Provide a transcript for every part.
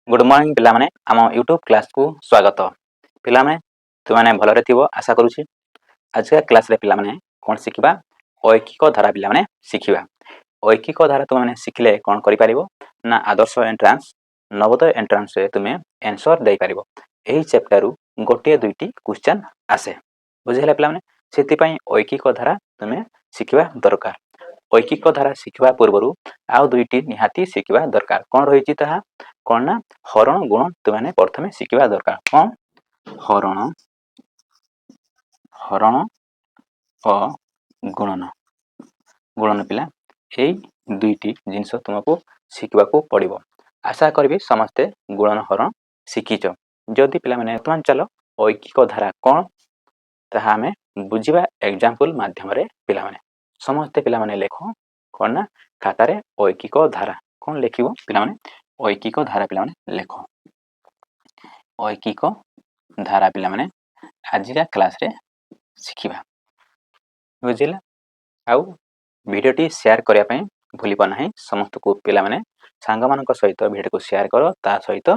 Good morning पिलामाने आम YouTube class को स्वागत। पिलामाने तुमने भलरे थिबो आशा करूछि। आज का क्लास रे पिलामाने कोन शिखिबा ऐकिक धारा पिलामाने शिखिबा। ऐकिक धारा तुमने शिखिले कोन करि पारिबो ना आदर्श एंट्रांस नवोदय एंट्रांस रे तुमे आंसर देई पारिबो। एही चैप्टर रु गोटे दुईटी क्वेश्चन आसे बुझिला पिलामाने। सेति पई ऐकिक धारा तुमे शिखिबा दरकार। ऐकिक धारा शिखिबा पूर्वरु आउ दुईटी निहाती शिखिबा दरकार। कोन रहिछि ताहा कोन ना हरण गुण तुमने प्रथमे शिखिबा दरकार। कोन हरण हरण और गुणन गुणन पिला एई दुईटी जिंस तुमको शिखिबाकू पड़िबो। आशा करबी समस्ते गुणन हरण शिखिच। जदि पिला माने वर्तमान चलो ऐकिक धारा कोन ताहा हमें बुझिबा एग्जांपल माध्यम रे पिला माने समस्ते पिला माने लेखो कोन ना खाता रे ऐकिक धारा कोन लेखिबो पिला माने ऐकिक धारा पिला माने लेखो। ऐकिक धारा पिला माने आजिका क्लास रे शिखिबा बुझिला। आउ वीडियोटी शेयर करिया पई भूलिबो नाही। समस्त को पिला माने सांग मानक सहित वीडियो को शेयर करो ता सहित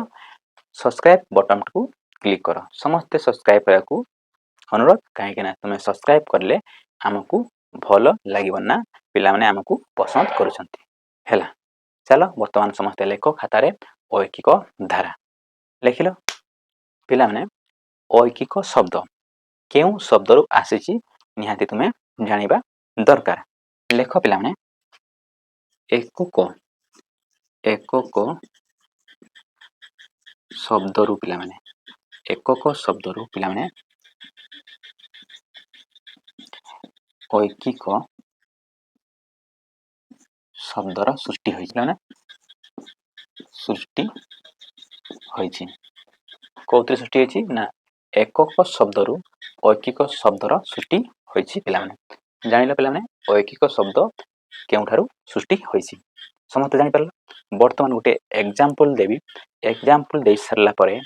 सब्सक्राइब बटन को क्लिक करो। समस्त सब्सक्राइब करा को अनुरोध काहे कि ना तुमे सब्सक्राइब करले हमकु भलो लागिबो ना पिला माने हमकु पसंद करूछंती हैला। चलो वर्तमान समस्त लेखो खाता रे ऐकिक धारा लेखिलो। पिला माने ऐकिक शब्द केउ शब्द रु आसीची निहाती तुमे जानिबा दरकार। लेख पिला माने एकक एकक शब्द रु पिला माने एकक शब्द रु पिला माने ऐकिक शब्दर सृष्टि होइछि ना सृष्टि होइछि। कोउते सृष्टि होइछि ना एकक शब्द रु ऐकिक शब्दर सृष्टि होइछि पिला माने। जानिलो पिला माने ऐकिक शब्द केउठारु सृष्टि होइछि समस्त जानि परलो। वर्तमान गुटे एग्जांपल देबी। एग्जांपल देई सरला परे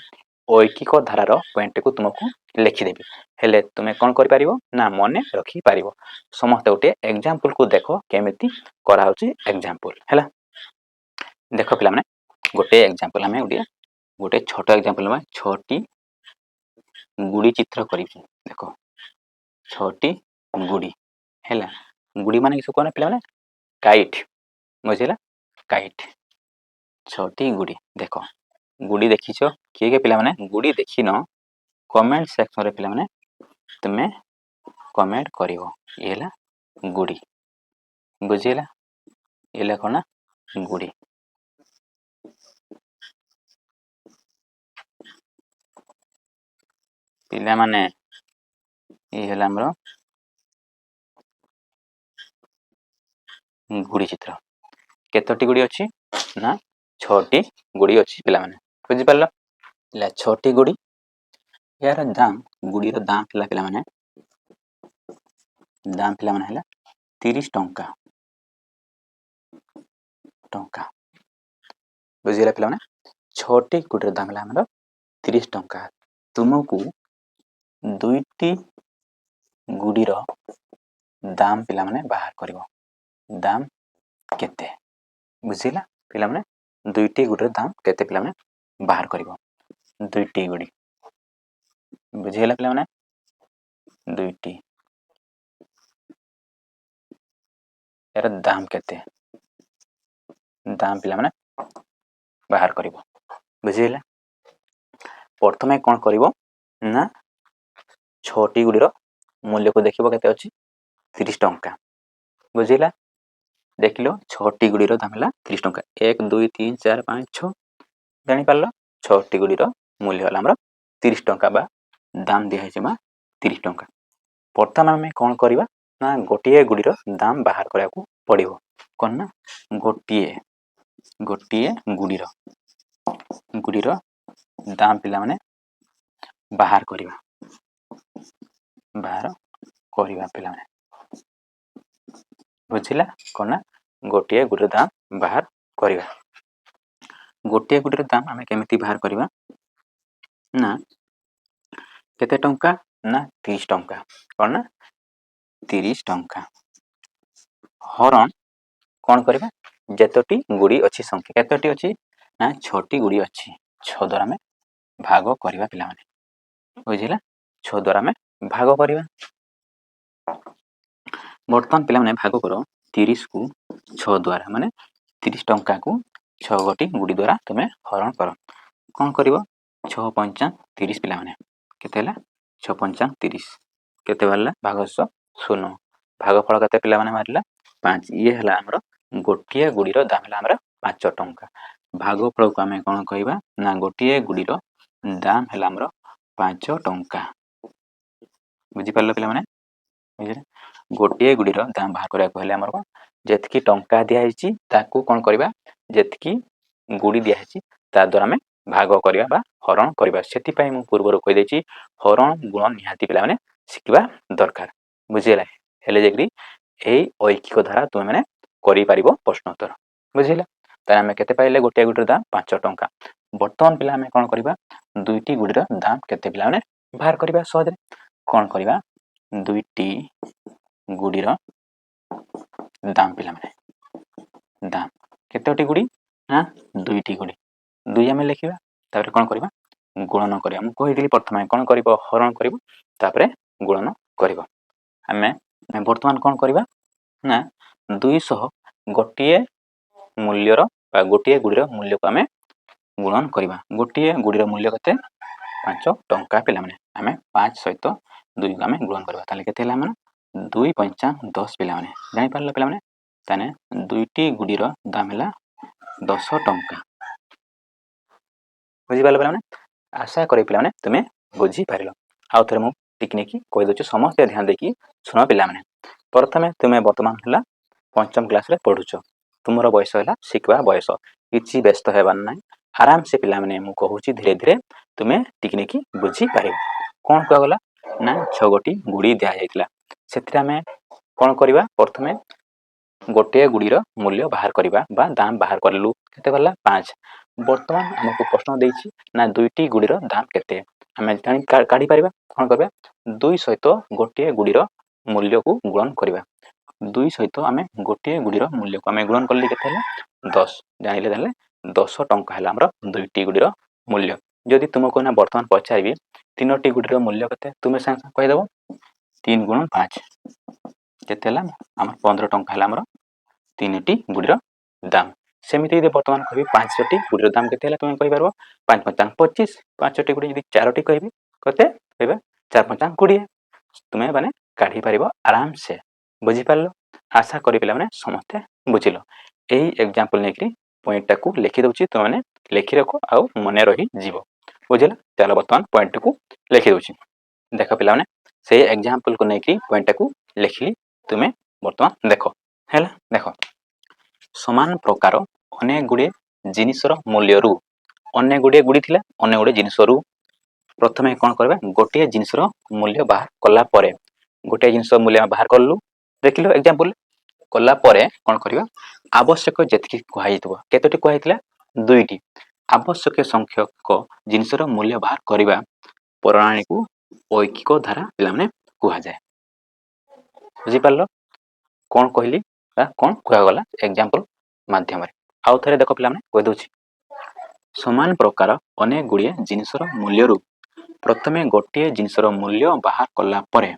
ऐकिक धारार पॉइंट को तुमको लिखि देबी। हेले तुमे कोन करि पारिबो ना मने रखि पारिबो। समस्त गुटे एग्जांपल को देखो केमिति करा होछि एग्जांपल हैला। देखो पिला माने गुटे एग्जांपल हमें गुटे छोटो एग्जांपल में छोटी गुड़ी चित्र करिछु। देखो छोटी गुड़ी हैला। गुड़ी माने किस कोने पिला माने काइट बुझिला काइट छोटी गुड़ी। देखो गुड़ी देखिछो किए के पिला माने गुड़ी देखिनो कमेंट सेक्शन रे पिला माने तुमे कमेंट करिवो। एला गुड़ी बुझिला एला कोना गुड़ी। पिला माने ए हेला हमरो गुड़ी चित्र। केतोटी गुड़ी अछि ना छोटी गुड़ी अछि पिला माने बुझि परलो। ले छोटी गुड़ी यार दाम गुड़ी रो दाम पिला माने दाम पिला माने हैला 30 टंका टंका बुझिला पिला माने छोटी गुड़ी रो दाम हमरा 30 टंका। तुमको दुईटी गुड़ीर दाम पिला माने बाहर करिवो। दाम केते बुझिला पिला माने दुईटी गुड़ीर दाम केते पिला माने बाहर करिवो। दुईटी गुड़ी बुझिला पिला माने दुईटी यार दाम केते दाम पिला माने बाहर करिवो बुझिला। प्रथमे कोन करिवो ना छोटी गुड़ीर मूल्य को देखिबो केते अछि 30 टंका बुझिला। देखिलो छोटी गुड़ीर दाम हला 30 टंका 1 2 3 4 5 6 जानि पारलो। छोटी गुड़ीर मूल्य हला हमर 30 टंका बा दाम दिया हेछि 30 टंका। प्रथम हमें कोन करिबा ना गोटिए गुड़ीर दाम बाहर करया को पड़िबो। कोन ना गोटिए गुड़ीर दाम पिला माने बाहर करिबा पिला माने बुझिला कोन ना गोटिए गुड़ीर दाम बाहर करिबा। गोटिए गुड़ीर दाम हमें केमिति बाहर करिबा ना केते टंका ना 30 टंका कोन ना 30 टंका हरण कोन करिबा जेतोटी गुड़ी अछि संख्या केतोटी अछि ना छोटी गुड़ी अछि 6 ଦ୍ୱାରା ଆମେ ଭାଗ କରିବା ପିଲାମାନେ, ବୁଝିଲା? 6 ଦ୍ୱାରା ଆମେ ଭାଗ କରିବା। ବର୍ତ୍ତମାନ ପିଲାମାନେ ଭାଗ କର 30କୁ 6 ଦ୍ୱାରା, ମାନେ 30 ଟଙ୍କାକୁ 6 ଗୋଟି ଗୁଡ଼ି ଦ୍ୱାରା ତୁମେ ହରଣ କର। କ'ଣ କରିବ? 6 ପଞ୍ଚା 30 ପିଲାମାନେ, କେତେ ହେଲା? 6 ପଞ୍ଚା 30, କେତେ ବାହାରିଲା? ଭାଗଶଃ 0, ଭାଗଫଳ କେତେ ପିଲାମାନେ ବାହାରିଲା? 5। ଇଏ ହେଲା ଆମର ଗୋଟିଏ ଗୁଡ଼ିର ଦାମ ହେଲା ଆମର 5 ଟଙ୍କା। ଭାଗଫଳକୁ ଆମେ କ'ଣ କହିବା? ନା ଗୋଟିଏ ଗୁଡ଼ିର ଦାମ ହେଲା ଆମର 5 ଟଙ୍କା। ବୁଝିପାରିଲ ପିଲାମାନେ? ବୁଝିଲେ? ଗୋଟିଏ ଗୁଡ଼ିର ଦାମ ବାହାର କରିବାକୁ ହେଲେ ଆମର ଯେତିକି ଟଙ୍କା ଦିଆହେଇଛି ତାକୁ କ'ଣ କରିବା? ଯେତିକି ଗୁଡ଼ି ଦିଆହେଇଛି ତା ଦ୍ୱାରା ଆମେ ଭାଗ କରିବା ବା ହରଣ କରିବା। ସେଥିପାଇଁ ମୁଁ ପୂର୍ବରୁ କହିଦେଇଛି ହରଣ ଗୁଣ ନିହାତି ପିଲାମାନେ ଶିଖିବା ଦରକାର। ବୁଝିହେଲା? ହେଲେ ଯାଇକରି ଏଇ ଐକିକ ଧାରା ତୁମେମାନେ କରିପାରିବ ପ୍ରଶ୍ନୋତ୍ତର। ବୁଝିଲା? ତାହେଲେ ଆମେ କେତେ ପାଇଲେ? ଗୋଟିଏ ଗୁଡ଼ିର ଦାମ 5 ଟଙ୍କା। ବର୍ତ୍ତମାନ ପିଲା ଆମେ କ'ଣ କରିବା? ଦୁଇଟି ଗୁଡ଼ିର ଦାମ କେତେ ପିଲାମାନେ ବାହାର କରିବା ସହଜରେ। କ'ଣ କରିବା? ଦୁଇଟି ଗୁଡ଼ିର ଦାମ ପିଲାମାନେ, ଦାମ କେତୋଟି ଗୁଡ଼ି? ନା ଦୁଇଟି ଗୁଡ଼ି। 2 ଆମେ ଲେଖିବା, ତାପରେ କ'ଣ କରିବା? ଗୁଣନ କରିବା। ମୁଁ କହିଥିଲି ପ୍ରଥମେ କ'ଣ କରିବ? ହରଣ କରିବ, ତାପରେ ଗୁଣନ କରିବ। ଆମେ ବର୍ତ୍ତମାନ କ'ଣ କରିବା? ନା 200 ଗୋଟିଏ ମୂଲ୍ୟର ବା ଗୋଟିଏ ଗୁଡ଼ିର ମୂଲ୍ୟକୁ ଆମେ ଗୁଣନ କରିବା। ଗୋଟିଏ ଗୁଡ଼ିର ମୂଲ୍ୟ କେତେ? 5 ଟଙ୍କା ପିଲାମାନେ। ଆମେ 5 ସହିତ 2କୁ ଆମେ ଗୁଣନ କରିବା। ତାହେଲେ କେତେ ହେଲା ଆମର? 2 ପଞ୍ଚା 10 ପିଲାମାନେ। ଜାଣିପାରିଲ ପିଲାମାନେ? ତାହେଲେ ଦୁଇଟି ଗୁଡ଼ିର ଦାମ ହେଲା 10 ଟଙ୍କା। ବୁଝିପାରିଲ ପିଲାମାନେ? ଆଶା କରେ ପିଲାମାନେ ତୁମେ ବୁଝିପାରିଲ। ଆଉ ଥରେ ମୁଁ ଟିକିନିକି କହିଦେଉଛି, ସମସ୍ତେ ଧ୍ୟାନ ଦେଇକି ଶୁଣ ପିଲାମାନେ। ପ୍ରଥମେ ତୁମେ ବର୍ତ୍ତମାନ ହେଲା 5ମ କ୍ଲାସରେ ପଢ଼ୁଛ। ତୁମର ବୟସ ହେଲା ଶିଖିବା ବୟସ। କିଛି ବ୍ୟସ୍ତ ହେବାର ନାହିଁ। ଆରାମସେ ପିଲାମାନେ ମୁଁ କହୁଛି ଧୀରେ ଧୀରେ ତୁମେ ଟିକିନିକି ବୁଝିପାରିବ। କ'ଣ କୁହାଗଲା? ନା 6 ଗୋଟି ଗୁଡ଼ି ଦିଆଯାଇଥିଲା। ସେଥିରେ ଆମେ କ'ଣ କରିବା? ପ୍ରଥମେ ଗୋଟିଏ ଗୁଡ଼ିର ମୂଲ୍ୟ ବାହାର କରିବା ବା ଦାମ ବାହାର କରିଲୁ। କେତେ ଗଲା? 5। ବର୍ତ୍ତମାନ ଆମକୁ ପ୍ରଶ୍ନ ଦେଇଛି ନା ଦୁଇଟି ଗୁଡ଼ିର ଦାମ କେତେ? ଆମେ କାଢ଼ିପାରିବା। କ'ଣ କରିବା? 2 ସହିତ ଗୋଟିଏ ଗୁଡ଼ିର ମୂଲ୍ୟକୁ ଗୁଣନ କରିବା। 2 ସହିତ ଆମେ ଗୋଟିଏ ଗୁଡ଼ିର ମୂଲ୍ୟକୁ ଆମେ ଗୁଣନ କଲେ କେତେ ହେଲା? 10। ଜାଣିଲେ? ତାହେଲେ 10 ଟଙ୍କା ହେଲା ଆମର ଦୁଇଟି ଗୁଡ଼ିର ମୂଲ୍ୟ। ଯଦି ତୁମକୁ ନା ବର୍ତ୍ତମାନ ପଚାରିବି 3ଟି ଗୁଡ଼ିର ମୂଲ୍ୟ କେତେ? ତୁମେ ସାଙ୍ଗେ ସାଙ୍ଗେ କହିଦେବ 3 ଗୁଣ 5 କେତେ ହେଲା? ଆମର 15 ଟଙ୍କା ହେଲା ଆମର 3ଟି ଗୁଡ଼ିର ଦାମ। ସେମିତି ଯଦି ବର୍ତ୍ତମାନ କହିବି 5ଟି ଗୁଡ଼ିର ଦାମ କେତେ ହେଲା? ତୁମେ କହିପାରିବ 5 ପଞ୍ଚା 25। 5ଟି ଗୁଡ଼ି ଯଦି 4ଟି କହିବି କେତେ କହିବା? 4 ପଞ୍ଚା 20। ତୁମେ ମାନେ କାଢ଼ିପାରିବ ଆରାମସେ। ବୁଝିପାରିଲ? ଆଶା କରି ପିଲାମାନେ ସମସ୍ତେ ବୁଝିଲ। ଏଇ ଏକ୍ଜାମ୍ପଲ୍ ନେଇକରି ପଏଣ୍ଟଟାକୁ ଲେଖି ଦେଉଛି, ତୁମେମାନେ ଲେଖି ରଖ ଆଉ ମନେ ରହିଯିବ। ବୁଝିଲ? ଚାଲ ବର୍ତ୍ତମାନ ପଏଣ୍ଟଟିକୁ ଲେଖି ଦେଉଛି। ଦେଖ ପିଲାମାନେ, ସେଇ ଏକ୍ଜାମ୍ପଲ୍କୁ ନେଇକି ପଏଣ୍ଟଟାକୁ ଲେଖିଲି, ତୁମେ ବର୍ତ୍ତମାନ ଦେଖ। ହେଲା? ଦେଖ, ସମାନ ପ୍ରକାର ଅନେକ ଗୁଡ଼ିଏ ଜିନିଷର ମୂଲ୍ୟରୁ, ଅନେକ ଗୁଡ଼ିଏ ଗୁଡ଼ି ଥିଲା, ଅନେକ ଗୁଡ଼ିଏ ଜିନିଷରୁ ପ୍ରଥମେ କ'ଣ କରିବା? ଗୋଟିଏ ଜିନିଷର ମୂଲ୍ୟ ବାହାର କଲା ପରେ, ଗୋଟିଏ ଜିନିଷ ମୂଲ୍ୟ ବାହାର କଲୁ, ଦେଖିଲୁ ଏକ୍ଜାମ୍ପଲ୍ କଲା ପରେ କ'ଣ କରିବା? ଆବଶ୍ୟକ ଯେତିକି କୁହାଯାଇଥିବ, କେତୋଟି କୁହାଯାଇଥିଲା? 2ଟି। ଆବଶ୍ୟକ ସଂଖ୍ୟକ ଜିନିଷର ମୂଲ୍ୟ ବାହାର କରିବା ପ୍ରଣାଳୀକୁ ଐକିକ ଧାରା ପିଲାମାନେ କୁହାଯାଏ। ବୁଝିପାରିଲ? କ'ଣ କହିଲି ବା କ'ଣ କୁହାଗଲା ଏକ୍ଜାମ୍ପଲ୍ ମାଧ୍ୟମରେ? ଆଉ ଥରେ ଦେଖ ପିଲାମାନେ, କହିଦେଉଛି। ସମାନ ପ୍ରକାର ଅନେକ ଗୁଡ଼ିଏ ଜିନିଷର ମୂଲ୍ୟରୁ ପ୍ରଥମେ ଗୋଟିଏ ଜିନିଷର ମୂଲ୍ୟ ବାହାର କଲା ପରେ,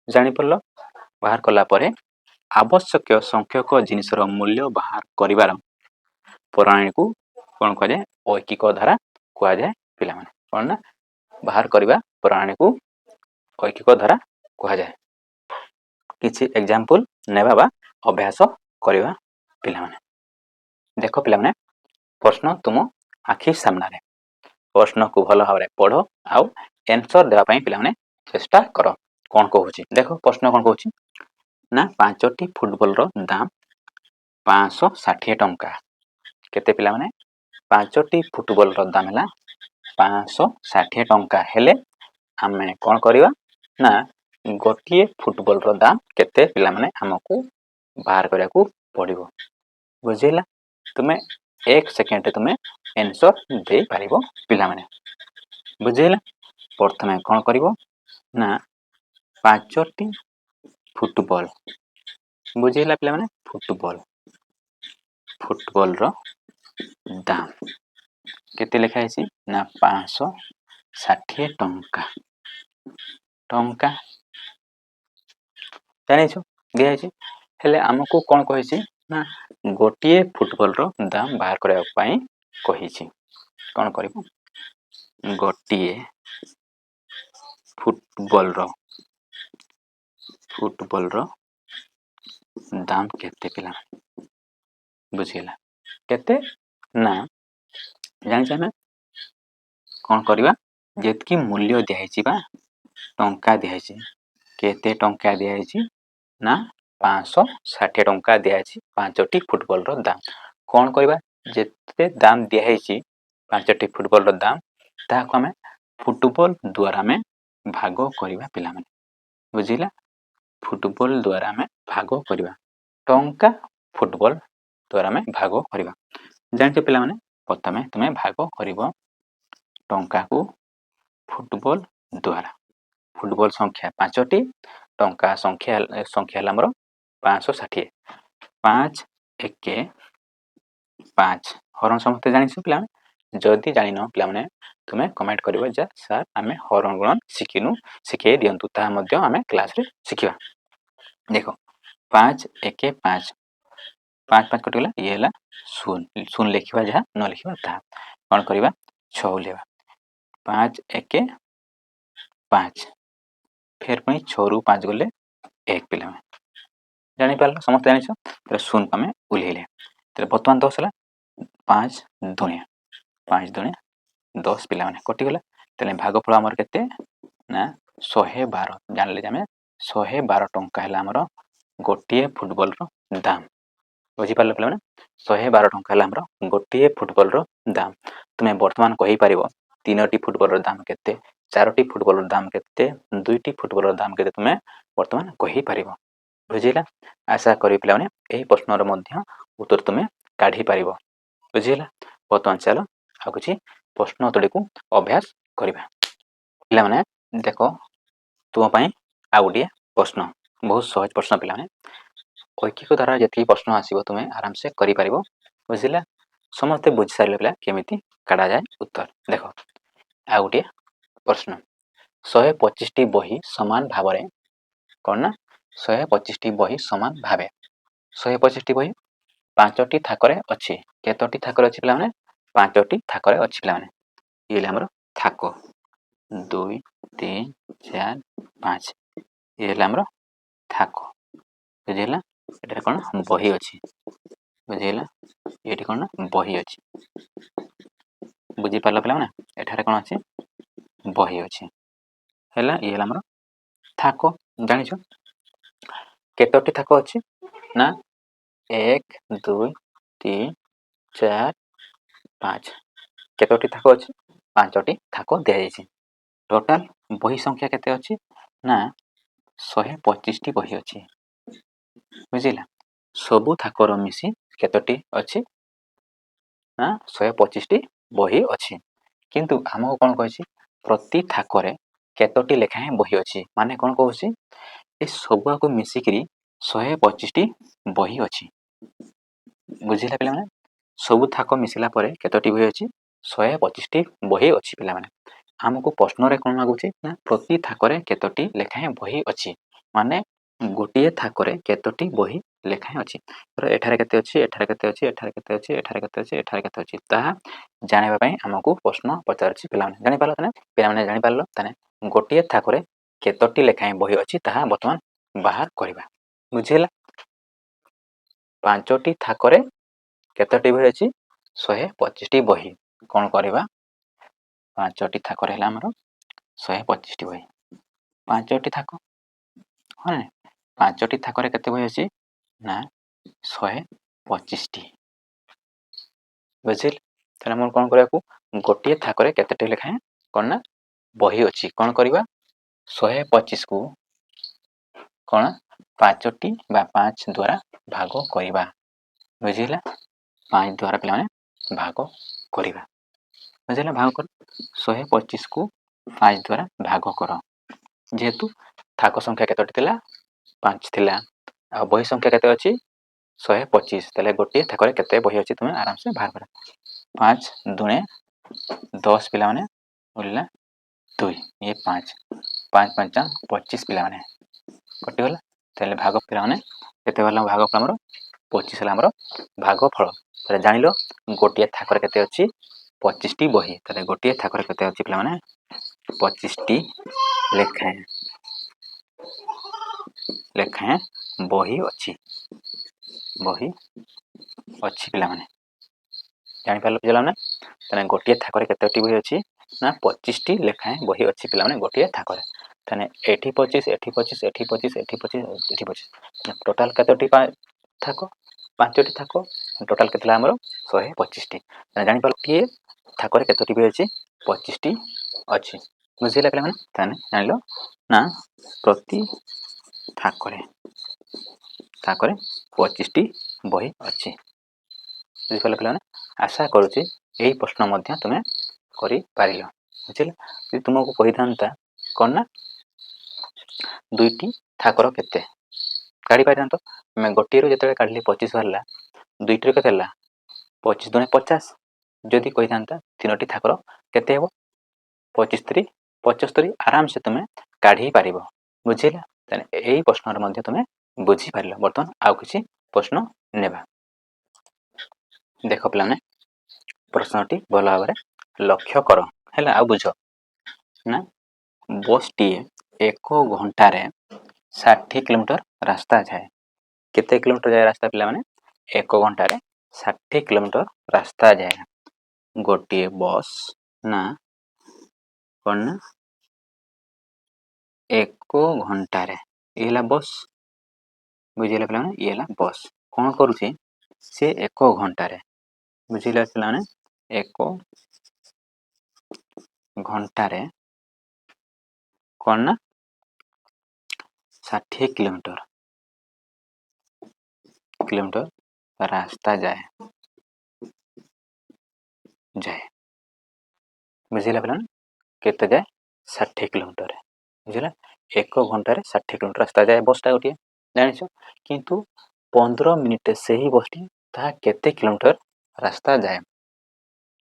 ଜାଣିପାରିଲ? ବାହାର କଲା ପରେ ଆବଶ୍ୟକ ସଂଖ୍ୟକ ଜିନିଷର ମୂଲ୍ୟ ବାହାର କରିବାର ପ୍ରଣାଳୀକୁ କ'ଣ କୁହାଯାଏ? ଐକିକ ଧାରା କୁହାଯାଏ ପିଲାମାନେ। କ'ଣ ନା ବାହାର କରିବା ପ୍ରଣାଳୀକୁ ଐକିକ ଧାରା କୁହାଯାଏ। କିଛି ଏକ୍ଜାମ୍ପଲ୍ ନେବା ବା ଅଭ୍ୟାସ କରିବା ପିଲାମାନେ। ଦେଖ ପିଲାମାନେ, ପ୍ରଶ୍ନ ତୁମ ଆଖି ସାମ୍ନାରେ। ପ୍ରଶ୍ନକୁ ଭଲ ଭାବରେ ପଢ଼ ଆଉ ଆନ୍ସର୍ ଦେବା ପାଇଁ ପିଲାମାନେ ଚେଷ୍ଟା କର। କ'ଣ କହୁଛି ଦେଖ, ପ୍ରଶ୍ନ କ'ଣ କହୁଛି? ନା 5ଟି ଫୁଟବଲର ଦାମ 560 ଟଙ୍କା। କେତେ ପିଲାମାନେ? 5ଟି ଫୁଟବଲର ଦାମ ହେଲା 560 ଟଙ୍କା। ହେଲେ ଆମେ କ'ଣ କରିବା? ନା ଗୋଟିଏ ଫୁଟବଲର ଦାମ କେତେ ପିଲାମାନେ ଆମକୁ ବାହାର କରିବାକୁ ପଡ଼ିବ। ବୁଝିଲା? ତୁମେ 1 ସେକେଣ୍ଡରେ ତୁମେ ଆନ୍ସର୍ ଦେଇପାରିବ ପିଲାମାନେ। ବୁଝିଲା? ପ୍ରଥମେ କ'ଣ କରିବ? ନା 5ଟି ଫୁଟବଲ, ବୁଝିଲା ପିଲାମାନେ? ଫୁଟବଲର ଦାମ केते लिखा है ना 560 टंका टंका जानिछु दिया है हेले हमको कौन कही ना गोटे फुटबॉल रो दाम बाहर करने पाई कही कौन करिवो गोटे फुटबॉल रो दाम केते पिला बुझिला केते ना जानिछ ना कौन करवा जेतकी मूल्य दिखाई बा टंका दिखाई केते टंका दिखाई ना 560 टंका दिखाई 5टी फुटबॉल रो दाम कौन करवा जेते दाम दिखाई 5टी फुटबॉल रो दाम ताको हमें फुटबॉल द्वारा में भाग करवा पिला माने बुझिला फुटबॉल द्वारा में भाग करवा टंका फुटबॉल द्वारा में भाग करवा जानते पिला माने प्रथमे तुम्हें भाग करिवो टंका को फुटबॉल द्वारा फुटबॉल संख्या 5टी टंका संख्या हमर 560 5 1 5 हरण समस्त जानिछु पिला जदि जानिनो पिला माने तुम्हें कमेंट करिवो जे सर आमे हरण गुणन शिखे दियंतु ता मध्ये आमे क्लास रे शिखिबा देखो 5 1 5 5 5 कटला ये हला शून्य लिखिबा जहा न लिखिबा ता कोन करिबा 6 लेबा 5 1 5 फिर पुणी 6 रु 5 गले 1 पिला जानी पारल समस्त जानिछ तर शून्य आमे उल्हेले तर वर्तमान 10 हला 5 दुनिया 10 पिला माने कटि गला तले भागफल हमर केते ना 112 जानले जे हमें 112 टंका हला हमर गोटिए फुटबॉल रो दाम बुझी पारल पिला माने 112 टंका हला हमर गोटिए फुटबॉल रो दाम तुमे वर्तमान कहि पारिबो 3टी फुटबॉल रो दाम केते 4टी फुटबॉल रो दाम केते 2टी फुटबॉल रो दाम केते तुमे वर्तमान कहि पारिबो बुझिला आशा करी पिला माने एही प्रश्न रो मध्य उत्तर तुमे काढी पारिबो बुझिला वर्तमान चलो आ कुछ प्रश्न उत्तर को अभ्यास करिबा पिला माने देखो तुम पई आ गुटिए प्रश्न बहुत सहज प्रश्न पिला माने ऐकिक द्वारा जति प्रश्न आसीबो तुमे आराम से करि पारिबो बुझिला समस्त बुझ सारिले पिला केमिति काढा जाय उत्तर देखो आ गुटिए प्रश्न 125 टी बही समान भाबरे कोन ना 125 टी बही समान भाबे 125 टी बही 5टी थाकरे अछि केतोटी थाकरे अछि पिला माने 5टी थाकरे अछि पिला माने ये हमर थाको 2 3 4 5 ये हमर थाको बुझिला एटा कोन बही अछि बुझिला एटी कोन बही अछि बुझी पारला पिला माने एठारे कोन अछि बही अछि हैला ये हमर थाको जानिछो केतोटी थाको अछि ना 1 2 3 4 5 केतोटी थाको अछि 5टी थाको दे जायछि टोटल बही संख्या केते अछि ना 125 टी बही अछि बुझिला सबु थाकर मिसी केतोटी अछि ना 125 टी बही अछि किंतु हमको कोन कहछि प्रति थाकरे केतोटी लेखाए बही अछि माने कोन कहछि ए सबुआ को मिसी करी 125 टी बही अछि बुझिला पिला माने सबु थाको मिसिला परे केतोटी बही अछि 125 टी बही अछि पिला माने हमको प्रश्न रे कोन मागुछि ना प्रति थाकरे केतोटी लेखाए बही अछि माने गोटिए थाकरे केतोटी बही लेखाए अछि तर एठारे केते अछि एठारे केते अछि एठारे केते अछि एठारे केते अछि एठारे केते अछि ताहा जानिबा पई हमको प्रश्न पचारछि पिला माने जानि पारलो तने पिला माने जानि पारलो तने गोटिए थाकरे केतोटी लेखाए बही अछि ताहा वर्तमान बाहर करबा बुझिला 5टी थाकरे केतोटी बही अछि 125 टी बही कोन करबा 5टी थाकरे हला हमर 125 टी बही 5टी थाको हां 5टी थाकरे केते बही अछि ना 125 टी बुझिल तने हमर कोन करया को गोटिए थाकरे केतेटी लेखाए कोन ना बही अछि कोन करबा 125 को कोन 5टी बा 5 द्वारा भाग करबा बुझिला 5 द्वारा पिला माने भाग करबा बुझिला भाग कर 125 को 5 द्वारा भाग कर जेहेतु थाको संख्या केतोटी थिला 5 थिला आ बही संख्या केते अछि 125 तले गोटिए थाकरे केते बही अछि तुमे आराम से बाहर कर 5 दुने 10 ପିଲାମାନେ ଉଡ଼ିଲା 2 ଇଏ 5 5 5 25 ପିଲାମାନେ କଟିଗଲା। ତାହେଲେ ଭାଗ ପିଲାମାନେ କେତେ ଗଲା ଭାଗଫଳ ଆମର 25 ହେଲା ଆମର ଭାଗଫଳ। ତାହେଲେ ଜାଣିଲ ଗୋଟିଏ ଥାକରେ କେତେ ଅଛି 25ଟି ବହି। ତାହେଲେ ଗୋଟିଏ ଥାକରେ କେତେ ଅଛି ପିଲାମାନେ 25ଟି ଲେଖାଏଁ ବହି ଅଛି। ବହି ଅଛି ପିଲାମାନେ ଜାଣିପାରିଲ ପିଲାମାନେ। ତାହେଲେ ଗୋଟିଏ ଥାକରେ କେତୋଟି ବହି ଅଛି ନା 25ଟି ଲେଖାଏଁ ବହି ଅଛି ପିଲାମାନେ ଗୋଟିଏ ଥାକରେ। ତାହେଲେ ଏଠି 25 ଏଠି 25 ଏଠି 25 ଏଠି 25 ଏଠି 25 ଟୋଟାଲ କେତୋଟି ଥାକ 5ଟି ଥାକ। ଟୋଟାଲ କେତେ ହେଲା ଆମର 125ଟି। ଜାଣିପାରିଲ କିଏ ଥାକରେ କେତୋଟି ବହି ଅଛି 25ଟି ଅଛି। ବୁଝିଲା ପିଲାମାନେ। ତାହେଲେ ଜାଣିଲ ନା ପ୍ରତି ଥାକରେ 25ଟି ବହି ଅଛି। ବୁଝିପାରିଲ ପିଲାମାନେ। ଆଶା କରୁଛି ଏହି ପ୍ରଶ୍ନ ମଧ୍ୟ ତୁମେ କରିପାରିଲ। ବୁଝିଲ। ଯଦି ତୁମକୁ କହିଥାନ୍ତା କ'ଣ ନା 2ଟି ଥାକର କେତେ କାଢ଼ି ପାରିଥାନ୍ତ। ଆମେ ଗୋଟିଏରୁ ଯେତେବେଳେ କାଢ଼ିଲେ 25 ବାହାରିଲା 2ଟିରୁ କେତେ ହେଲା 25 ଦୁଣେ 50। ଯଦି କହିଥାନ୍ତା 3ଟି ଥାକର କେତେ ହେବ 25 3 75 ଆରାମସେ ତୁମେ କାଢ଼ି ପାରିବ। ବୁଝିଲା। ତାହେଲେ ଏହି ପ୍ରଶ୍ନରେ ମଧ୍ୟ ତୁମେ ବୁଝିପାରିଲ। ବର୍ତ୍ତମାନ ଆଉ କିଛି ପ୍ରଶ୍ନ ନେବା। ଦେଖ ପିଲାମାନେ ପ୍ରଶ୍ନଟି ଭଲ ଭାବରେ ଲକ୍ଷ୍ୟ କର ହେଲା ଆଉ ବୁଝ ନା ବସ୍ଟିଏ 1 ଘଣ୍ଟାରେ 60 କିଲୋମିଟର ରାସ୍ତା ଯାଏ। କେତେ କିଲୋମିଟର ଯାଏ ରାସ୍ତା ପିଲାମାନେ 1 ଘଣ୍ଟାରେ 60 କିଲୋମିଟର ରାସ୍ତା ଯାଏ। ଗୋଟିଏ ବସ୍ ନା କ'ଣ ନା 1 ଘଣ୍ଟାରେ ଇଏ ହେଲା ବସ୍। ବୁଝିଲେ ପିଲାମାନେ ଇଏ ହେଲା ବସ୍ କ'ଣ କରୁଛି ସେ 1 ଘଣ୍ଟାରେ। ବୁଝିଲେ ପିଲାମାନେ 1 ଘଣ୍ଟାରେ କ'ଣ ନା 60 କିଲୋମିଟର ରାସ୍ତା ଯାଏ। ବୁଝିଲା ପିଲାମାନେ କେତେ ଯାଏ 60 କିଲୋମିଟର। ବୁଝିଲା 1 ଘଣ୍ଟାରେ 60 କିଲୋମିଟର ରାସ୍ତା ଯାଏ ବସ୍ଟା ଗୋଟିଏ ଜାଣିଛ। କିନ୍ତୁ 15 ମିନିଟ୍ରେ ସେହି ବସ୍ଟି ତାହା କେତେ କିଲୋମିଟର ରାସ୍ତା ଯାଏ।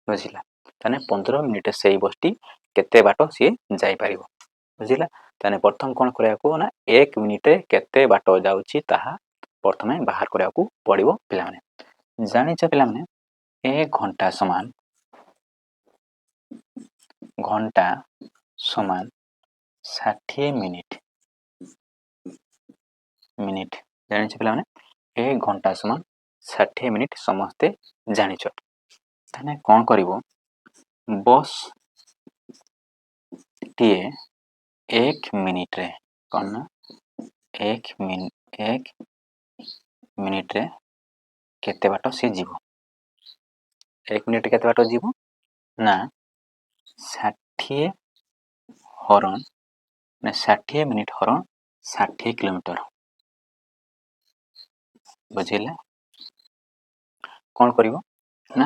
ବୁଝିଲା। ତାହେଲେ 15 ମିନିଟ୍ରେ ସେଇ ବସ୍ଟି କେତେ ବାଟ ସିଏ ଯାଇପାରିବ। ବୁଝିଲା। ତାହେଲେ ପ୍ରଥମ କ'ଣ କରିବାକୁ ନା 1 ମିନିଟ୍ରେ କେତେ ବାଟ ଯାଉଛି ତାହା ପ୍ରଥମେ ବାହାର କରିବାକୁ ପଡ଼ିବ ପିଲାମାନେ। ଜାଣିଛ ପିଲାମାନେ 1 ଘଣ୍ଟା ସମାନ 60 ମିନିଟ୍। ଜାଣିଛ ପିଲାମାନେ 1 ଘଣ୍ଟା ସମାନ 60 ମିନିଟ୍ ସମସ୍ତେ ଜାଣିଛ। ତାହେଲେ କ'ଣ କରିବ ବସ୍ ଟିଏ 1 ମିନିଟ୍ରେ କ'ଣ ନା 1 ମିନିଟ୍ରେ କେତେ ବାଟ ସିଏ ଯିବ। 1 ମିନିଟ୍ରେ କେତେ ବାଟ ଯିବ ନା 60 ମିନିଟ୍ ହରଣ 60 କିଲୋମିଟର। ବୁଝିଲେ। କ'ଣ କରିବ ନା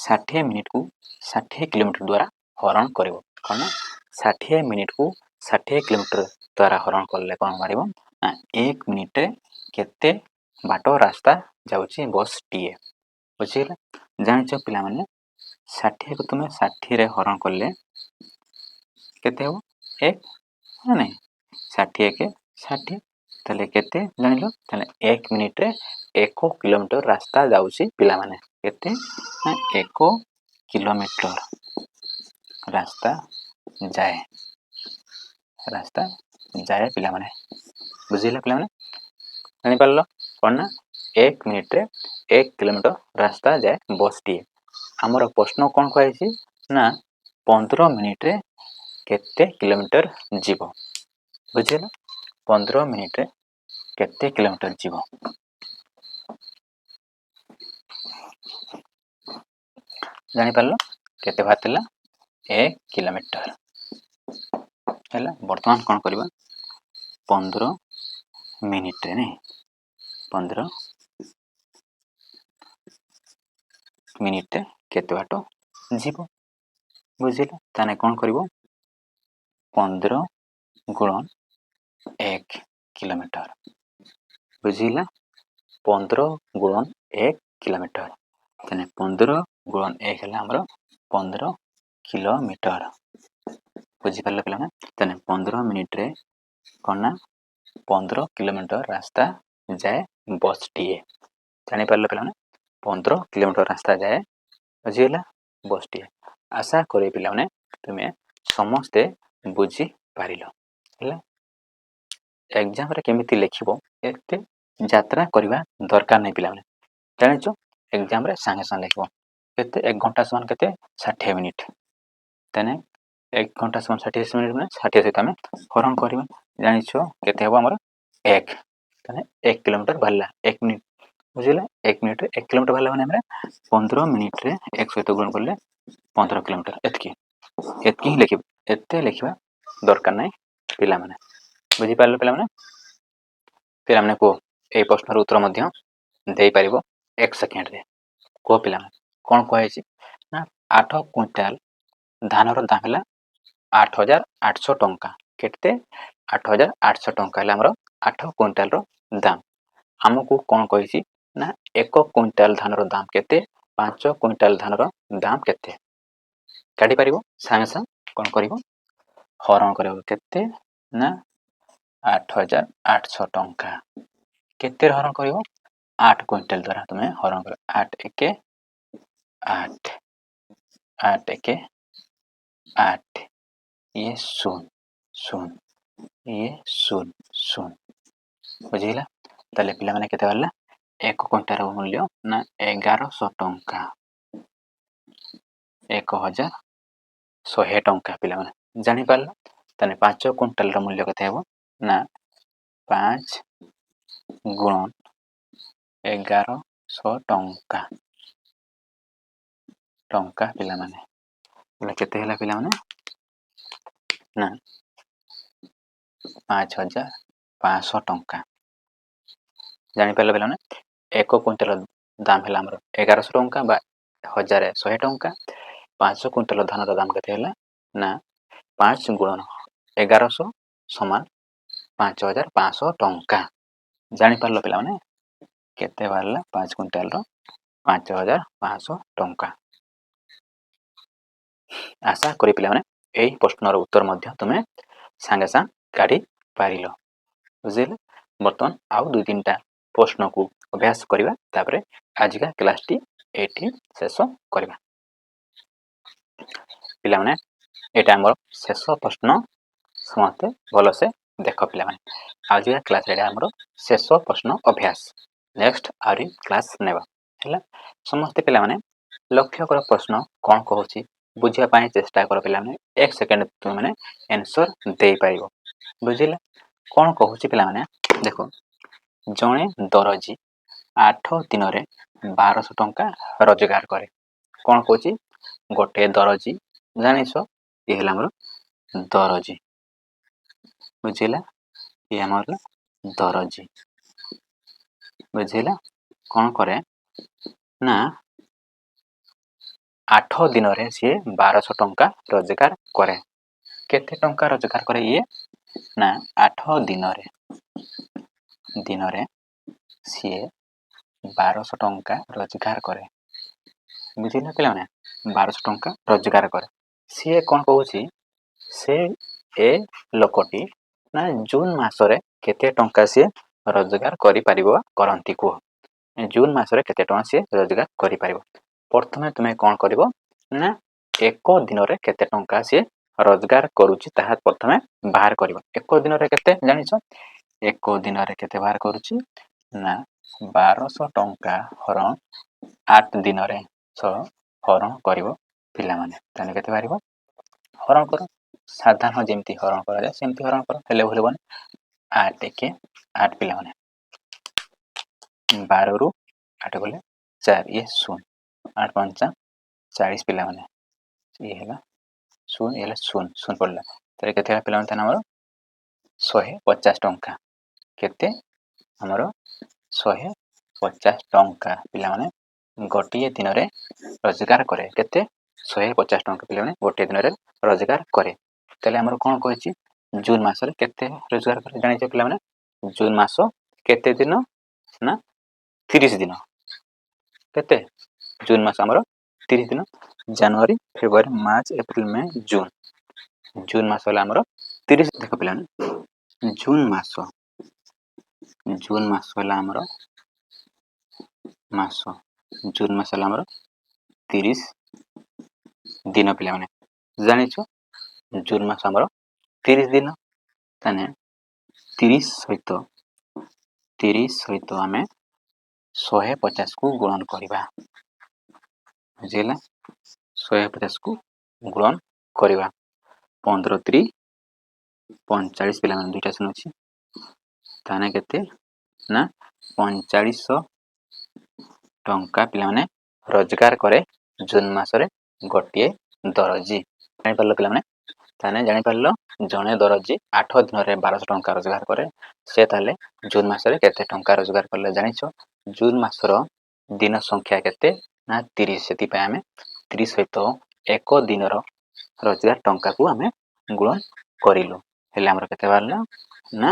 60 ମିନିଟ୍କୁ 60 କିଲୋମିଟର ଦ୍ୱାରା ହରଣ କରିବ। କ'ଣ ନା 60 ମିନିଟ୍କୁ 60 କିଲୋମିଟର ଦ୍ୱାରା ହରଣ କଲେ କ'ଣ ମାରିବ ନା 1 ମିନିଟ୍ରେ କେତେ ବାଟ ରାସ୍ତା ଯାଉଛି ବସ୍ଟିଏ। ବୁଝିଗଲା। ଜାଣିଛ ପିଲାମାନେ 60କୁ ତୁମେ 60ରେ ହରଣ କଲେ କେତେ ହେବ 1 ନା ନାହିଁ 60 1 60। ତାହେଲେ କେତେ ଜାଣିଲ। ତାହେଲେ 1 ମିନିଟ୍ରେ 1 କିଲୋମିଟର ରାସ୍ତା ଯାଉଛି ପିଲାମାନେ। କେତେ ନା 1 କିଲୋମିଟର ରାସ୍ତା ଯାଏ ପିଲାମାନେ। ବୁଝିଲେ ପିଲାମାନେ। ଜାଣିପାରିଲ କ'ଣ ନା 1 ମିନିଟ୍ରେ 1 କିଲୋମିଟର ରାସ୍ତା ଯାଏ ବସ୍ଟିଏ। ଆମର ପ୍ରଶ୍ନ କ'ଣ କୁହାଯାଇଛି ନା 15 ମିନିଟ୍ରେ କେତେ କିଲୋମିଟର ଯିବ। ବୁଝିଲ 15 ମିନିଟ୍ରେ କେତେ କିଲୋମିଟର ଯିବ। ଜାଣିପାରିଲ କେତେ ବାହାରିଥିଲା 1 କିଲୋମିଟର ହେଲା। ବର୍ତ୍ତମାନ କ'ଣ କରିବା 15 ମିନିଟ୍ରେ ନାଇଁ 15 ମିନିଟ୍ରେ କେତେ ବାଟ ଯିବ। ବୁଝିଲ। ତାହେଲେ କ'ଣ କରିବ 15 ଗୁଣନ 1 କିଲୋମିଟର। ବୁଝିଲା 15 ଗୁଣନ 1 କିଲୋମିଟର। ତାହେଲେ 15 ଗୁଣନ 1 ହେଲା ଆମର 15 किलोमीटर। बुझिपार पे? 15 मिनिट रे कौन ना 15 किलोमीटर रास्ता जाए बसटीए। जापार पे? 15 किलोमीटर रास्ता जाए बुझीगला बसटीए। आशा करी पे तुम्हें समस्ते बुझी पार। एग्जाम रे केमिति लिखिबो एते यात्रा करवा दरकार नहीं पिला जानिच एग्जाम रे सांगे सांगे लिखिबो केते 1 घंटा समान केते 60 मिनिट तने 1 घंटा समान 60 मिनिट में 60 सहित आम हरण करवा जानिच केते हबो हमर 1 तने 1 किलोमीटर भरला 1 मिनिट बुझिला 1 मिनिट रे 1 किलोमीटर भरला माने हमरा 15 मिनिट रे 1 सहित गुण करले 15 किलोमीटर एतकी ही लिखिबो एते लिखिबा दरकार नहीं पिला माने बुझी पारले पिला माने फिर हमने को ए प्रश्नर उत्तर मध्य दे पारिबो 1 सेकेंड रे को पिला कोन कहै छी ना 8 क्विंटाल धानर दाम हला 8800 टंका केते 8800 टंका हला हमरो 8 क्विंटाल रो दाम हमकु कोन कहै छी ना 1 क्विंटाल धानर दाम केते 5 क्विंटाल धानर दाम केते काढी पारिबो सांगे सांग कोन करिवो हरण करबो केते ना 8800 टंका केते हरण करिवो 8 क्विंटाल द्वारा तुम्हें हरण कर 8 एके 8 8 एके 8 ये 0 0 ये 0 0 बुझिला ताले पिला माने केते वाला 1 क्विंटाल रो मूल्य ना 1100 टंका 1100 टंका पिला माने जानि पारला तने 5 क्विंटाल रो मूल्य केते हेबो ना 5 गुणन 1100 टंका टंका पिला माने बोले केते हला पिला माने ना 5500 टंका जानि पारला पिला माने 1 क्विंटाल दाम हला हमर 1100 टंका बा 1100 टंका 500 क्विंटाल धान रो दाम केते हला ना 5 गुणन 1100 समान 5500 टंका जानि पारलो पिला माने केते बारला 5 क्विंटाल रो 5500 टंका आशा करी पिला माने एई प्रश्नर उत्तर मध्य तुमे सांगे सांग काढी पारिलो बुझिले बर्तमान आउ 2-3टा प्रश्न को अभ्यास करिवा तापरे आजिका क्लास टी एठी शेष करिवा पिला माने एटा हमर शेष प्रश्न समते भलो से देखो पिला माने आजिका क्लास रे हमर शेष प्रश्न अभ्यास नेक्स्ट आरी क्लास नेबा हैला समस्त पिला माने लक्ष्य कर प्रश्न कोन कहूची बुझिया पाए चेष्टा कर पिला माने 1 सेकंड तुम माने आंसर दे पाइबो बुझिला कोन कहूची पिला माने देखो जणे दरजी 8 दिन रे 1200 टंका रोजगार करे कोन कहूची गोटे दरजी जानिसो ये हला हमर दरजी बुझिला ये हमर दरजी बुझिला कोन करे ना 8 दिन रे से 1200 टंका रोजगार करे केते टंका रोजगार करे ये ना 8 दिन रे से 1200 टंका रोजगार करे बुझिला पिला माने 1200 टंका रोजगार करे से कोन कहूची से ए लोकटी ना जून मासरे केते टंका से रोजगार करि परिबो करंती को जून मासरे केते टंका से रोजगार करि परिबो प्रथमे तुमे कोन करिवो ना 1 दिन रे केते टंका से रोजगार करूची ताहा प्रथमे बाहर करिवो 1 दिन रे केते जानिछो 1 दिन रे केते बाहर करूची ना 1200 टंका हरण 8 दिन रे हरण करिवो पिला माने ताने केते बारिवो हरण करो साधारण जेमती हरण करा जाय सेमती हरण करो हेले भलबन 8 एके 8 पिला माने 12 रु 8 गले 4 ये 0 8 5 40 पिला माने ये हैला 0 ये 0 0 पड़ला तरे केते हैला पिला माने हमर 150 टंका केते हमर 150 टंका पिला माने गोटिए दिन रे रोजगार करे केते 150 टंका पिला माने गोटिए दिन रे रोजगार करे तले हमर कोन कहैछि जून मास रे केते रोजगार करे जानि छ पिला माने जून मास केते दिन ना 30 दिन केते जून मास हमर 30 दिन ଜାନୁଆରୀ ଫେବୃଆରୀ ମାର୍ଚ୍ଚ ଏପ୍ରିଲ ମେ ଜୁନ ମାସ ହେଲା ଆମର 30। ଦେଖ ପିଲାମାନେ ଜୁନ ମାସ ହେଲା ଆମର ଜୁନ ମାସ ହେଲା ଆମର 30 ଦିନ। ପିଲାମାନେ ଜାଣିଛ ଜୁନ ମାସ ଆମର 30 ଦିନ, ତାହେଲେ 30 ସହିତ ଆମେ 150 କୁ ଗୁଣନ କରିବା। ବୁଝିହେଲା, 150 କୁ ଗୁଣନ କରିବା। 15 3 45 ପିଲାମାନେ ଦୁଇଟା ଶୂନ ଅଛି, ତାହେଲେ କେତେ ନା 4500 ଟଙ୍କା ପିଲାମାନେ ରୋଜଗାର କରେ ଜୁନ ମାସରେ ଗୋଟିଏ ଦରଜୀ। ଜାଣିପାରିଲ ପିଲାମାନେ, ତାହେଲେ ଜାଣିପାରିଲ ଜଣେ ଦରଜୀ 8 ଦିନରେ 1200 ଟଙ୍କା ରୋଜଗାର କରେ, ସେ ତାହେଲେ ଜୁନ ମାସରେ କେତେ ଟଙ୍କା ରୋଜଗାର କଲେ ଜାଣିଛ? ଜୁନ ମାସର ଦିନ ସଂଖ୍ୟା କେତେ ନା 30, ସେଥିପାଇଁ ଆମେ 30 ସହିତ ଏକ ଦିନର ରୋଜଗାର ଟଙ୍କାକୁ ଆମେ ଗୁଣନ କରିଲୁ, ହେଲେ ଆମର କେତେ ବାହାରିଲା ନା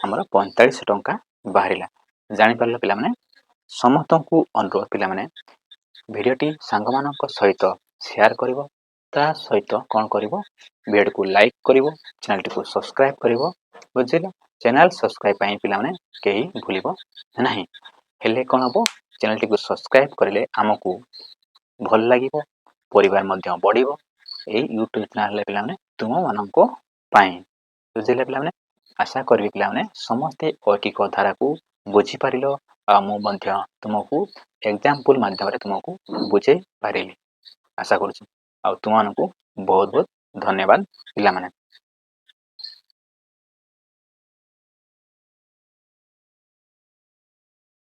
ଆମର 45 ଟଙ୍କା ବାହାରିଲା। ଜାଣିପାରିଲ ପିଲାମାନେ, ସମସ୍ତଙ୍କୁ ଅନୁରୋଧ ପିଲାମାନେ ଭିଡ଼ିଓଟି ସାଙ୍ଗମାନଙ୍କ ସହିତ ସେୟାର କରିବ, ତା ସହିତ କ'ଣ କରିବ ଭିଡ଼ିଓଟିକୁ ଲାଇକ୍ କରିବ, ଚ୍ୟାନେଲଟିକୁ ସବସ୍କ୍ରାଇବ କରିବ। ବୁଝିଲ, ଚ୍ୟାନେଲ ସବସ୍କ୍ରାଇବ ପାଇଁ ପିଲାମାନେ କେହି ଭୁଲିବ ନାହିଁ। ହେଲେ କ'ଣ ହେବ, ଚ୍ୟାନେଲଟିକୁ ସବସ୍କ୍ରାଇବ କରିଲେ ଆମକୁ ଭଲ ଲାଗିବ, ପରିବାର ମଧ୍ୟ ବଢ଼ିବ। ଏଇ ୟୁଟ୍ୟୁବ ଚ୍ୟାନେଲ ପିଲାମାନେ ତୁମମାନଙ୍କ ପାଇଁ। ବୁଝିଲେ ପିଲାମାନେ, ଆଶା କରିବି ପିଲାମାନେ ସମସ୍ତେ ଐକିକ ଧାରାକୁ ବୁଝିପାରିଲ, ଆଉ ମୁଁ ମଧ୍ୟ ତୁମକୁ ଏକ୍ଜାମ୍ପଲ ମାଧ୍ୟମରେ ତୁମକୁ ବୁଝେଇ ପାରିଲି। ଆଶା କରୁଛି, ଆଉ ତୁମମାନଙ୍କୁ ବହୁତ ବହୁତ ଧନ୍ୟବାଦ ପିଲାମାନେ।